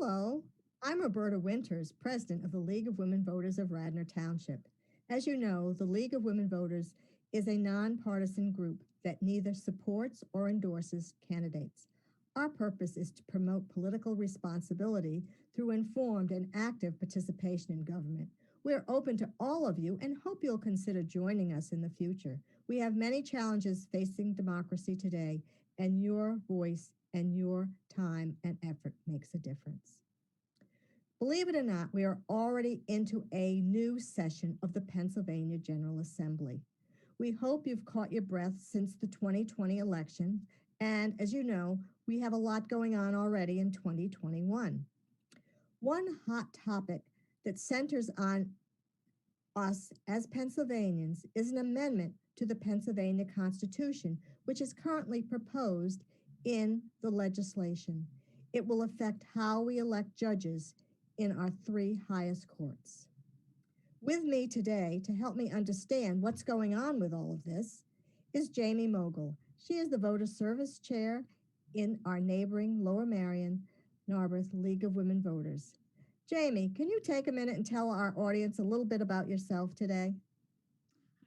Hello, I'm Roberta Winters, President of the League of Women Voters of Radnor Township. As you know, the League of Women Voters is a nonpartisan group that neither supports or endorses candidates. Our purpose is to promote political responsibility through informed and active participation in government. We're open to all of you and hope you'll consider joining us in the future. We have many challenges facing democracy today, and your voice and your time and effort makes a difference. Believe it or not, we are already into a new session of the Pennsylvania General Assembly. We hope you've caught your breath since the 2020 election, and as you know, we have a lot going on already in 2021. One hot topic that centers on us as Pennsylvanians is an amendment to the Pennsylvania Constitution, which is currently proposed in the legislation. It will affect how we elect judges in our three highest courts. With me today to help me understand what's going on with all of this is Jamie Mogil. She is the Voter Service Chair in our neighboring Lower Merion and Narberth League of Women Voters. Jamie, can you take a minute and tell our audience a little bit about yourself today?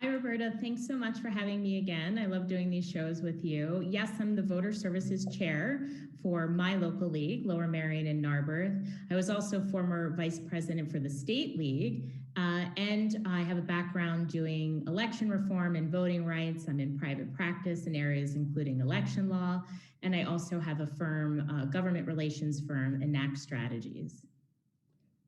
Hi, Roberta. Thanks so much for having me again. I love doing these shows with you. Yes, I'm the Voter Services Chair for my local league, Lower Merion and Narberth. I was also former Vice President for the State League, and I have a background doing election reform and voting rights. I'm in private practice in areas including election law, and I also have a firm, government relations firm, Enact Strategies.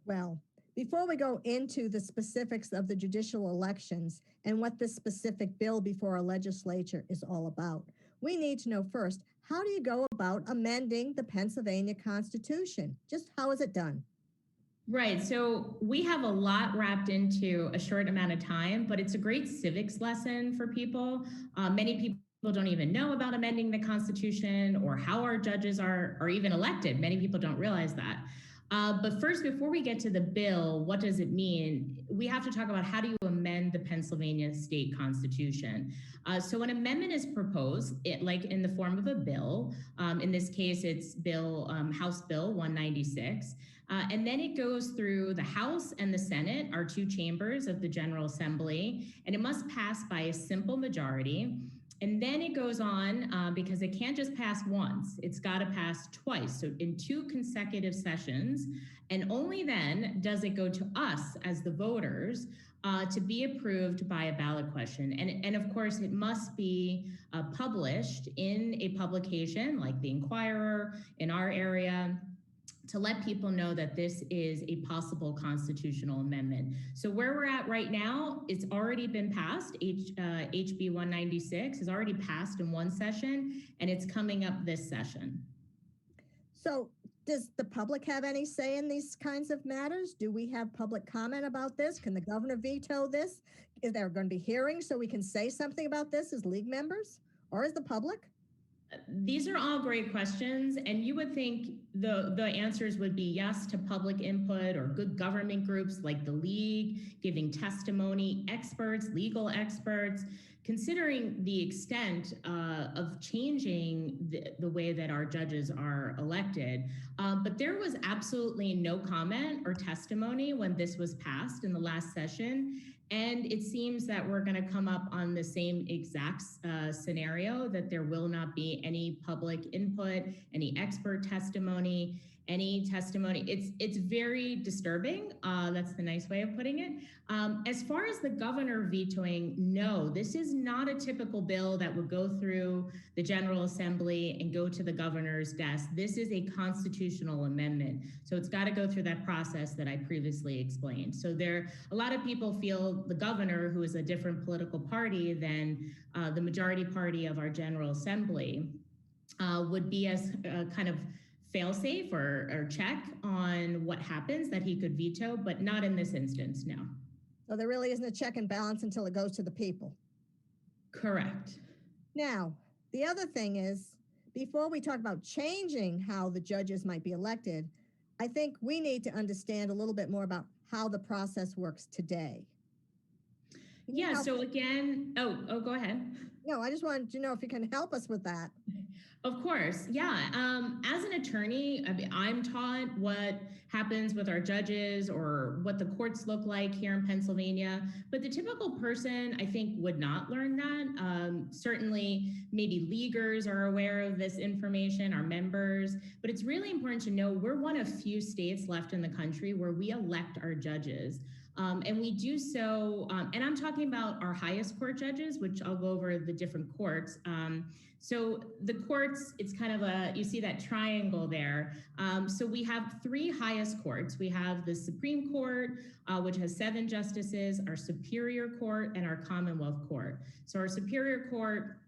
Well, before we go into the specifics of the judicial elections and what this specific bill before our legislature is all about, we need to know first, how do you go about amending the Pennsylvania Constitution? Just how is it done? Right. So we have a lot wrapped into a short amount of time, but it's a great civics lesson for people. Many people don't even know about amending the Constitution or how our judges are even elected. Many people don't realize that. But first, before we get to the bill, what does it mean? We have to talk about how do you amend the Pennsylvania state constitution. So an amendment is proposed, like in the form of a bill. In this case, it's House Bill 196. And then it goes through the House and the Senate, our two chambers of the General Assembly, and it must pass by a simple majority. And then it goes on because it can't just pass once, it's got to pass twice. So in two consecutive sessions, and only then does it go to us as the voters to be approved by a ballot question. And of course, it must be published in a publication like the Inquirer in our area, to let people know that this is a possible constitutional amendment. So where we're at right now, it's already been passed. HB 196 has already passed in one session, and it's coming up this session. So does the public have any say in these kinds of matters? Do we have public comment about this? Can the governor veto this? Is there going to be hearings so we can say something about this as league members or as the public? These are all great questions, and you would think the answers would be yes to public input or good government groups like the League giving testimony, experts, legal experts, considering the extent of changing the way that our judges are elected. But there was absolutely no comment or testimony when this was passed in the last session. And it seems that we're going to come up on the same exact scenario, that there will not be any public input, any expert testimony, any testimony. It's very disturbing. That's the nice way of putting it. As far as the governor vetoing, no, this is not a typical bill that would go through the General Assembly and go to the governor's desk. This is a constitutional amendment. So it's got to go through that process that I previously explained. So a lot of people feel the governor, who is a different political party than the majority party of our General Assembly, would be as kind of fail-safe or check on what happens that he could veto, but not in this instance, no. So there really isn't a check and balance until it goes to the people. Correct. Now, the other thing is, before we talk about changing how the judges might be elected, I think we need to understand a little bit more about how the process works today. Can you Yeah, help? so again, go ahead. No, I just wanted to know if you can help us with that. Of course, yeah. As an attorney, I mean, I'm taught what happens with our judges or what the courts look like here in Pennsylvania, but the typical person, I think, would not learn that. Certainly, maybe leaguers are aware of this information, our members, but it's really important to know we're one of few states left in the country where we elect our judges. And we do so, and I'm talking about our highest court judges, which I'll go over the different courts. So the courts, it's kind of you see that triangle there. So we have three highest courts. We have the Supreme Court, which has 7 justices, our Superior Court, and our Commonwealth Court. So our Superior Court,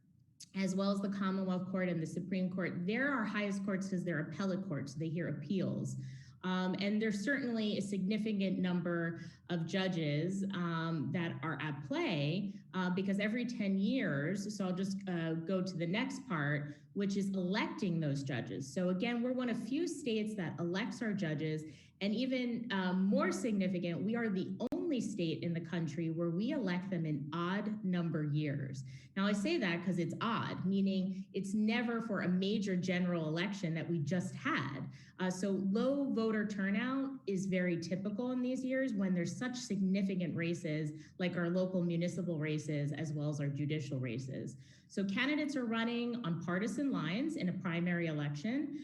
as well as the Commonwealth Court and the Supreme Court, they're our highest courts because they're appellate courts. So they hear appeals. And there's certainly a significant number of judges that are at play because every 10 years, so I'll just go to the next part, which is electing those judges. So again, we're one of few states that elects our judges, and even more significant, we are the only state in the country where we elect them in odd number years. Now I say that because it's odd, meaning it's never for a major general election that we just had. So low voter turnout is very typical in these years when there's such significant races like our local municipal races as well as our judicial races. So candidates are running on partisan lines in a primary election.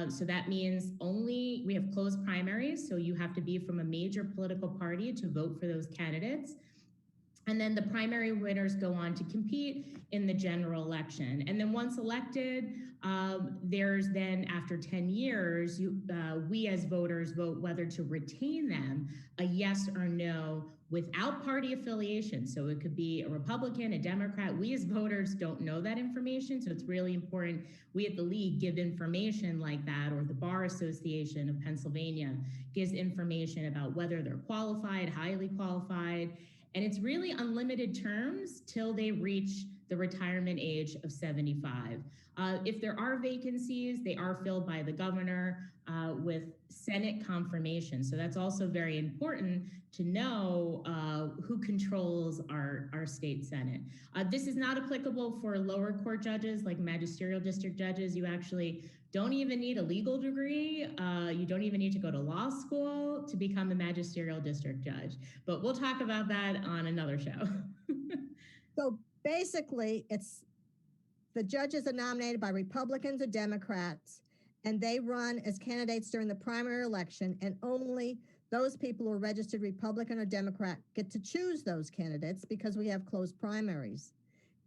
So that means we have closed primaries, so you have to be from a major political party to vote for those candidates. And then the primary winners go on to compete in the general election. And then once elected, there's then after 10 years, we as voters vote whether to retain them, a yes or no, without party affiliation. So it could be a Republican, a Democrat. We as voters don't know that information. So it's really important we at the league give information like that, or the Bar Association of Pennsylvania gives information about whether they're qualified, highly qualified. And it's really unlimited terms till they reach the retirement age of 75. If there are vacancies, they are filled by the governor with Senate confirmation. So that's also very important to know who controls our state Senate. This is not applicable for lower court judges like magisterial district judges. You actually don't even need a legal degree. You don't even need to go to law school to become a magisterial district judge. But we'll talk about that on another show. So basically, it's the judges are nominated by Republicans or Democrats, and they run as candidates during the primary election, and only those people who are registered Republican or Democrat get to choose those candidates because we have closed primaries.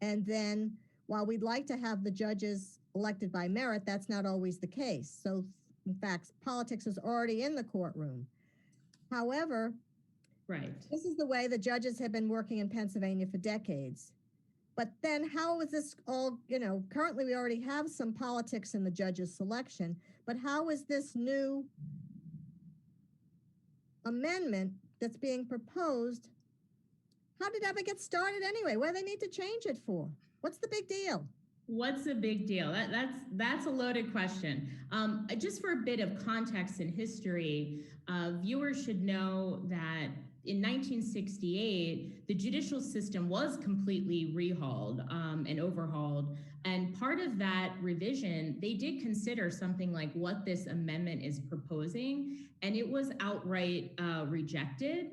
And then while we'd like to have the judges elected by merit, that's not always the case. So in fact, politics is already in the courtroom. However, right. This is the way the judges have been working in Pennsylvania for decades. But then how is this all, currently we already have some politics in the judges' selection, but how is this new amendment that's being proposed, how did it ever get started anyway? What do they need to change it for? What's the big deal? What's the big deal? That's a loaded question. Just for a bit of context and history, viewers should know that in 1968, the judicial system was completely rehauled and overhauled. And part of that revision, they did consider something like what this amendment is proposing, and it was outright rejected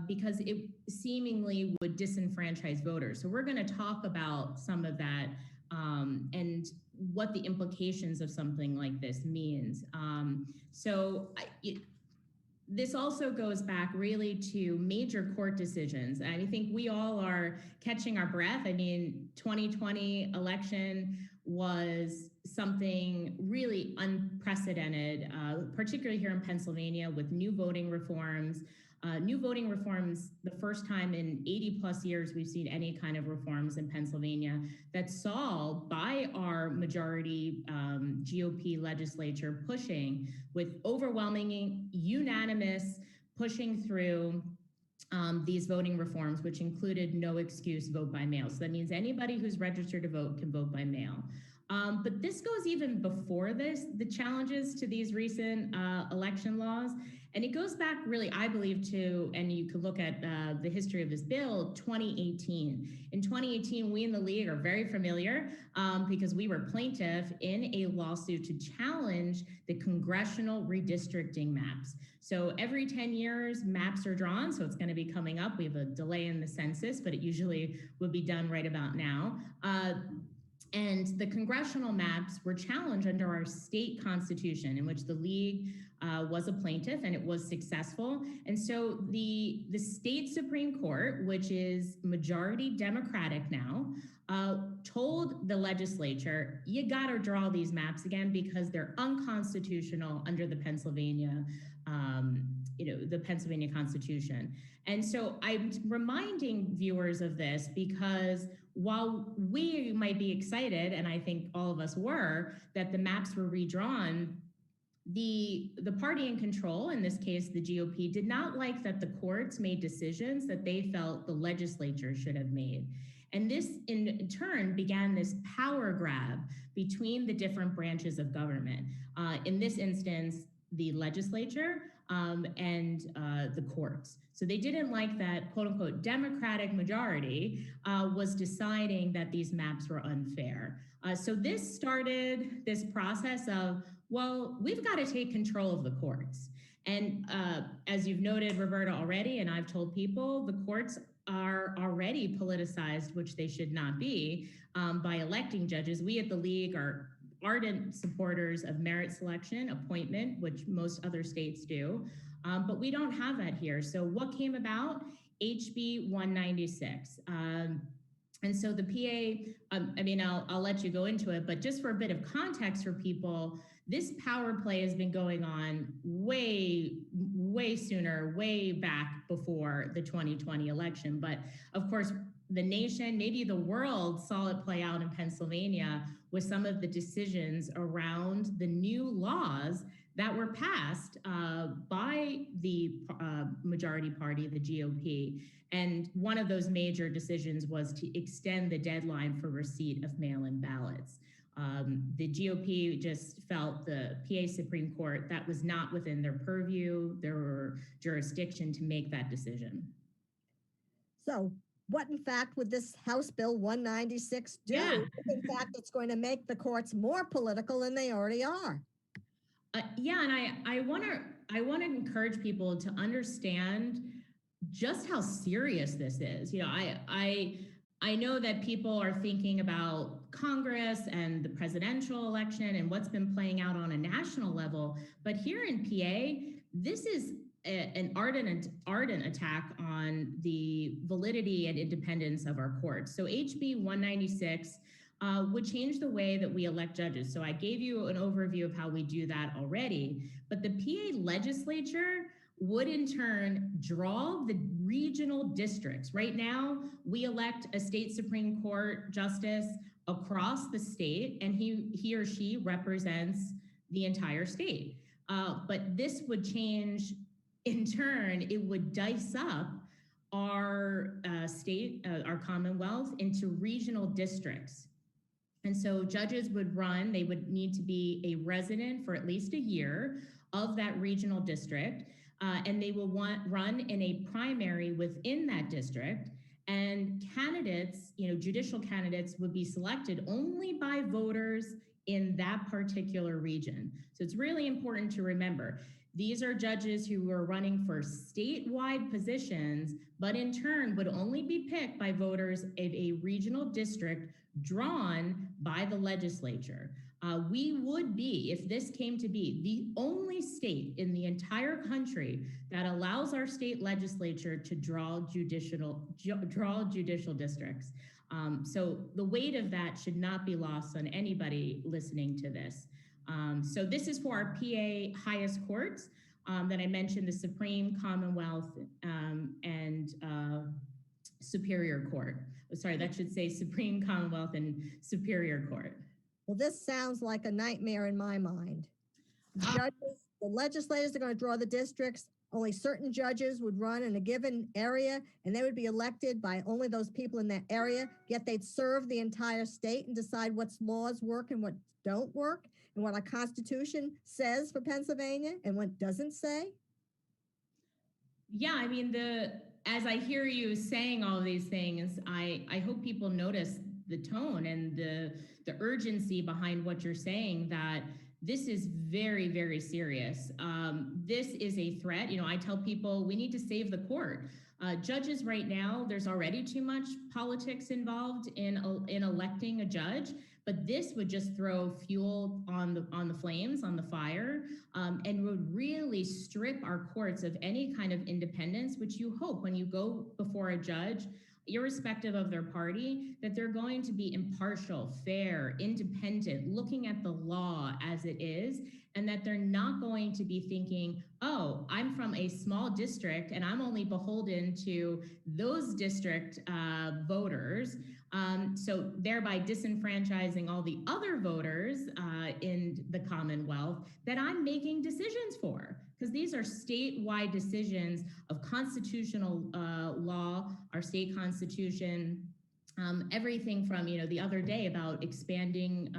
because it seemingly would disenfranchise voters. So we're going to talk about some of that and what the implications of something like this means. This also goes back really to major court decisions. I think we all are catching our breath. I mean, 2020 election was something really unprecedented, particularly here in Pennsylvania with new voting reforms. The first time in 80 plus years we've seen any kind of reforms in Pennsylvania that saw by our majority GOP legislature pushing with overwhelming unanimous pushing through these voting reforms, which included no excuse vote by mail. So that means anybody who's registered to vote can vote by mail. But this goes even before this, the challenges to these recent election laws. And it goes back really, I believe, to, and you could look at the history of this bill, 2018. In 2018, we in the League are very familiar because we were plaintiff in a lawsuit to challenge the congressional redistricting maps. So every 10 years, maps are drawn. So it's going to be coming up. We have a delay in the census, but it usually would be done right about now. And the congressional maps were challenged under our state constitution, in which the League was a plaintiff, and it was successful. And so the state Supreme Court, which is majority Democratic now, told the legislature, you got to draw these maps again because they're unconstitutional under the Pennsylvania, the Pennsylvania Constitution. And so I'm reminding viewers of this because while we might be excited, and I think all of us were, that the maps were redrawn, the party in control, in this case the GOP, did not like that the courts made decisions that they felt the legislature should have made. And this in turn began this power grab between the different branches of government. In this instance, the legislature and the courts. So they didn't like that quote unquote Democratic majority was deciding that these maps were unfair. So this started this process of, well, we've got to take control of the courts. And as you've noted, Roberta, already, and I've told people, the courts are already politicized, which they should not be, by electing judges. We at the League are ardent supporters of merit selection, appointment, which most other states do, but we don't have that here. So what came about? HB 196. And so the PA, I'll let you go into it, but just for a bit of context for people, this power play has been going on way sooner, way back before the 2020 election. But of course, the nation, maybe the world, saw it play out in Pennsylvania with some of the decisions around the new laws that were passed by the majority party, the GOP. And one of those major decisions was to extend the deadline for receipt of mail-in ballots. The GOP just felt the PA Supreme Court, that was not within their purview, their jurisdiction to make that decision. So what in fact would this House Bill 196 do? Yeah. In fact, it's going to make the courts more political than they already are. And I want to encourage people to understand just how serious this is. I know that people are thinking about Congress and the presidential election and what's been playing out on a national level, but here in PA, this is an ardent attack on the validity and independence of our courts. So HB 196 would change the way that we elect judges. So I gave you an overview of how we do that already, but the PA legislature would in turn draw the regional districts. Right now, we elect a state Supreme Court justice across the state, and he or she represents the entire state. But this would change, in turn, it would dice up our state, our Commonwealth, into regional districts. And so judges would run, they would need to be a resident for at least a year of that regional district. And they will run in a primary within that district. And candidates, judicial candidates would be selected only by voters in that particular region. So it's really important to remember, these are judges who are running for statewide positions, but in turn would only be picked by voters of a regional district drawn by the legislature. We would be, if this came to be, the only state in the entire country that allows our state legislature to draw judicial districts. So the weight of that should not be lost on anybody listening to this. So this is for our PA highest courts that I mentioned, the Supreme, Commonwealth, and Superior Court. Sorry, that should say Supreme, Commonwealth, and Superior Court. Well, this sounds like a nightmare in my mind. The legislators are going to draw the districts. Only certain judges would run in a given area and they would be elected by only those people in that area, yet they'd serve the entire state and decide what's laws work and what don't work and what our Constitution says for Pennsylvania and what doesn't say? Yeah, I mean, as I hear you saying all these things, I hope people notice the tone and the urgency behind what you're saying, that this is very, very serious. This is a threat. You know, I tell people we need to save the court. Judges right now, there's already too much politics involved in electing a judge, but this would just throw fuel on the flames, on the fire, and would really strip our courts of any kind of independence, which you hope when you go before a judge, irrespective of their party, that they're going to be impartial, fair, independent, looking at the law as it is, and that they're not going to be thinking, oh, I'm from a small district and I'm only beholden to those district voters. So thereby disenfranchising all the other voters in the Commonwealth that I'm making decisions for. Because these are statewide decisions of constitutional law, our state constitution, everything from, you know, the other day about expanding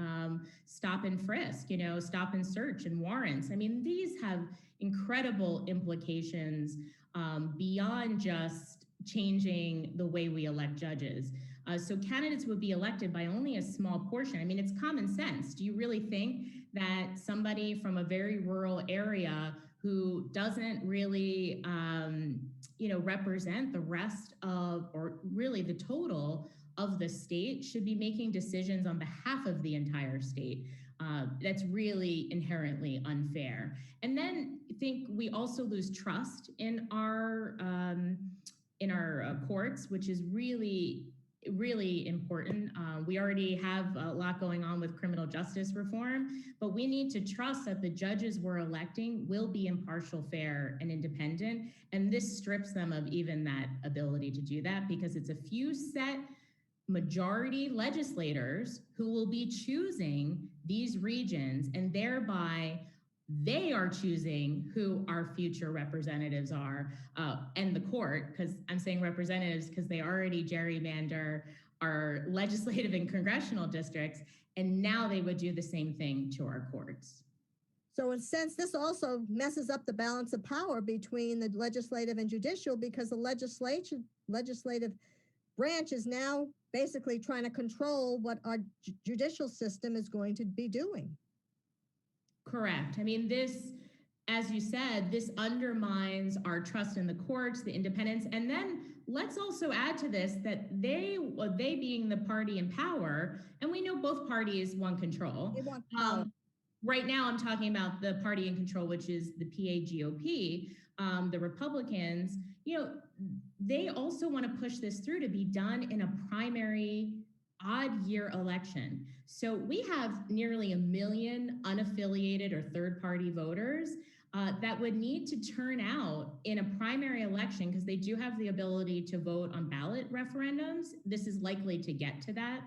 stop and frisk, you know, stop and search and warrants. I mean, these have incredible implications beyond just changing the way we elect judges. So candidates would be elected by only a small portion. I mean, it's common sense. Do you really think that somebody from a very rural area who doesn't really, you know, represent the rest of, or really the total of the state, should be making decisions on behalf of the entire state? That's really inherently unfair. And then I think we also lose trust in our courts, which is really important. We already have a lot going on with criminal justice reform, but we need to trust that the judges we're electing will be impartial, fair, and independent. And this strips them of even that ability to do that, because it's a few set majority legislators who will be choosing these regions, and thereby they are choosing who our future representatives are, and the court, because I'm saying representatives because they already gerrymander our legislative and congressional districts, and now they would do the same thing to our courts. So in a sense, this also messes up the balance of power between the legislative and judicial, because the legislative branch is now basically trying to control what our judicial system is going to be doing. Correct. I mean, this, as you said, this undermines our trust in the courts, the independence. And then let's also add to this that they being the party in power, and we know both parties want control. They want power. Right now, I'm talking about the party in control, which is the PAGOP, the Republicans. You know, they also want to push this through to be done in a primary odd year election. So we have nearly 1 million unaffiliated or third-party voters that would need to turn out in a primary election, because they do have the ability to vote on ballot referendums. This is likely to get to that.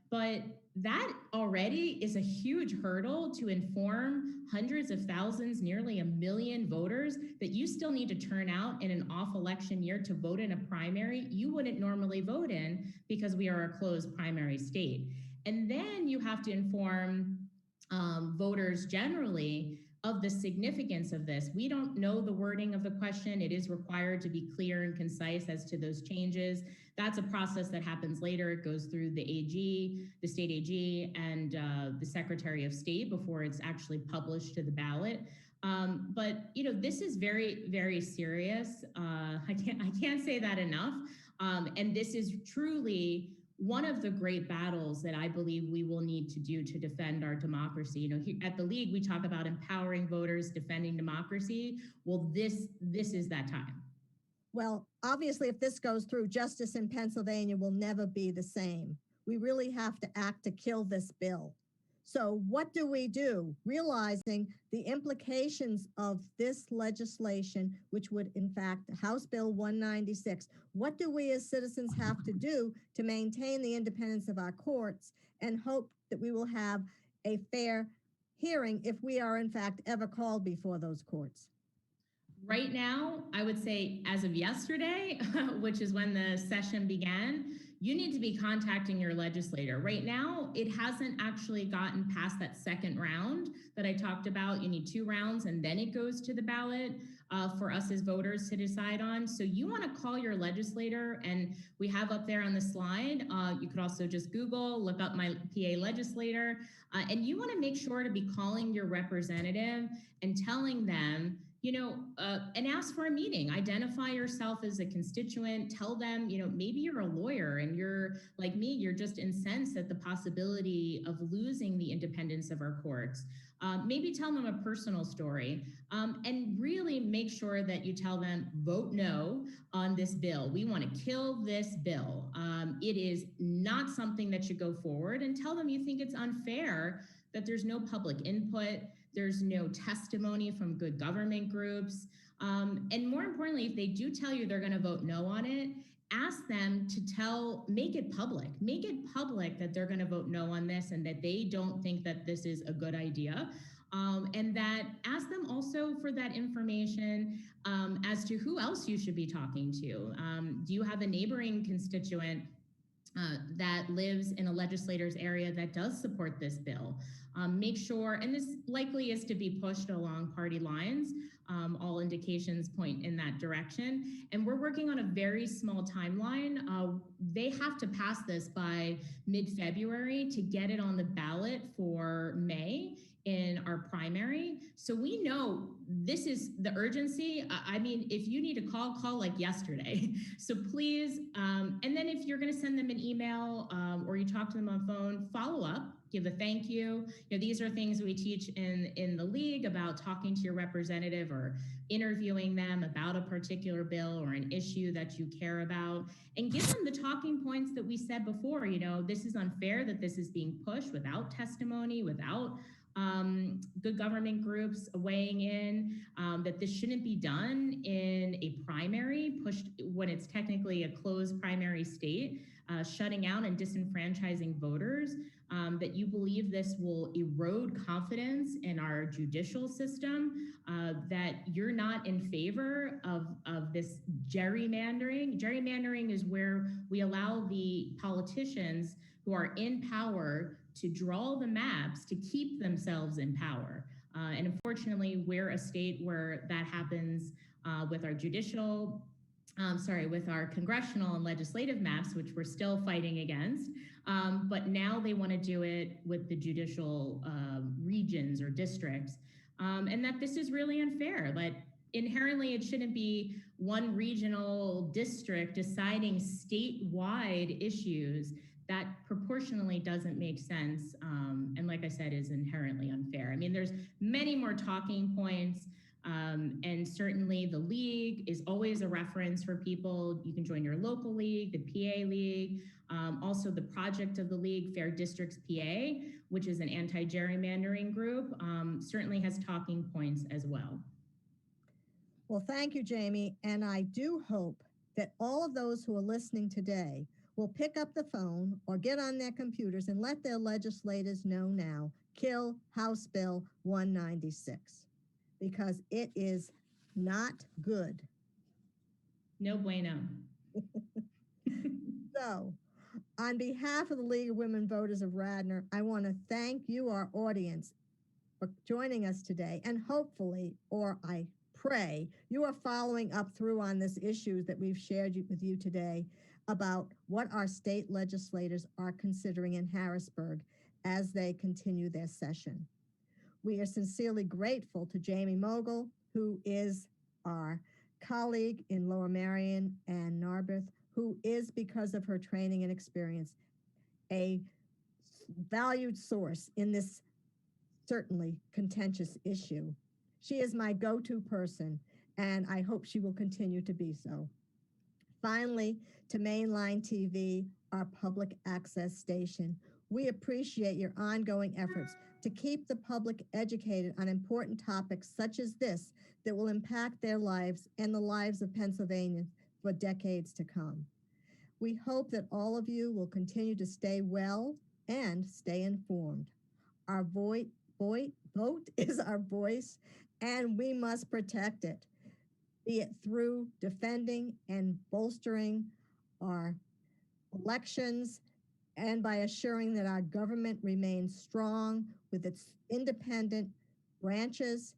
But that already is a huge hurdle to inform hundreds of thousands, nearly 1 million voters, that you still need to turn out in an off election year to vote in a primary you wouldn't normally vote in, because we are a closed primary state. And then you have to inform voters generally of the significance of this. We don't know the wording of the question. It is required to be clear and concise as to those changes. That's a process that happens later. It goes through the AG, the state AG, and the Secretary of State before it's actually published to the ballot. But you know, this is very, very serious. I can't say that enough. And this is truly one of the great battles that I believe we will need to do to defend our democracy. You know, here at the League, we talk about empowering voters, defending democracy. Well, this is that time. Well, obviously, if this goes through, justice in Pennsylvania will never be the same. We really have to act to kill this bill. So what do we do? Realizing the implications of this legislation, which would, in fact, House Bill 196, what do we as citizens have to do to maintain the independence of our courts and hope that we will have a fair hearing if we are, in fact, ever called before those courts? Right now, I would say as of yesterday, which is when the session began, you need to be contacting your legislator. Right now, it hasn't actually gotten past that second round that I talked about. You need 2 rounds and then it goes to the ballot for us as voters to decide on. So you want to call your legislator, and we have up there on the slide. You could also just Google, look up my PA legislator, and you want to make sure to be calling your representative and telling them, and ask for a meeting. Identify yourself as a constituent. Tell them, maybe you're a lawyer and you're like me, you're just incensed at the possibility of losing the independence of our courts. Maybe tell them a personal story, and really make sure that you tell them, vote no on this bill. We want to kill this bill. It is not something that should go forward, and tell them you think it's unfair that there's no public input, there's no testimony from good government groups. And more importantly, if they do tell you they're going to vote no on it, ask them to make it public. Make it public that they're going to vote no on this and that they don't think that this is a good idea. And that ask them also for that information as to who else you should be talking to. Do you have a neighboring constituent that lives in a legislator's area that does support this bill? Make sure, and this likely is to be pushed along party lines. All indications point in that direction. And we're working on a very small timeline. They have to pass this by mid-February to get it on the ballot for May in our primary. So we know this is the urgency. I mean, if you need to call like yesterday. So please, and then if you're going to send them an email or you talk to them on phone, follow up, give a thank you. These are things we teach in the league about talking to your representative or interviewing them about a particular bill or an issue that you care about, and give them the talking points that we said before. This is unfair that this is being pushed without testimony, without good government groups weighing in, that this shouldn't be done in a primary, pushed when it's technically a closed primary state, shutting out and disenfranchising voters, that you believe this will erode confidence in our judicial system, that you're not in favor of this gerrymandering. Gerrymandering is where we allow the politicians who are in power to draw the maps to keep themselves in power. And unfortunately, we're a state where that happens with our with our congressional and legislative maps, which we're still fighting against. But now they want to do it with the judicial regions or districts. And that this is really unfair. But inherently, it shouldn't be one regional district deciding statewide issues. That proportionally doesn't make sense, and like I said, is inherently unfair. I mean, there's many more talking points, and certainly the league is always a reference for people. You can join your local league, the PA League, also the project of the league, Fair Districts PA, which is an anti-gerrymandering group, certainly has talking points as well. Well, thank you, Jamie, and I do hope that all of those who are listening today will pick up the phone or get on their computers and let their legislators know now, kill House Bill 196, because it is not good. No bueno. So, on behalf of the League of Women Voters of Radnor, I want to thank you, our audience, for joining us today, and hopefully, or I pray, you are following up through on this issue that we've shared with you today about what our state legislators are considering in Harrisburg as they continue their session. We are sincerely grateful to Jamie Mogil, who is our colleague in Lower Merion and Narberth, who is, because of her training and experience, a valued source in this certainly contentious issue. She is my go-to person, and I hope she will continue to be so. Finally, to Mainline TV, our public access station, we appreciate your ongoing efforts to keep the public educated on important topics such as this that will impact their lives and the lives of Pennsylvanians for decades to come. We hope that all of you will continue to stay well and stay informed. Our vote is our voice, and we must protect it. be it through defending and bolstering our elections and by assuring that our government remains strong with its independent branches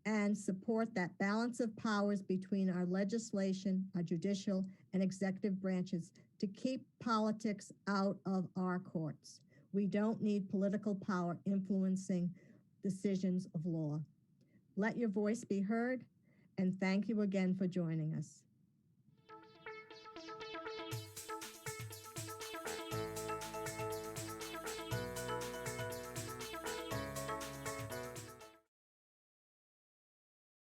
and support that balance of powers between our legislation, our judicial, and executive branches to keep politics out of our courts. We don't need political power influencing decisions of law. Let your voice be heard, and thank you again for joining us.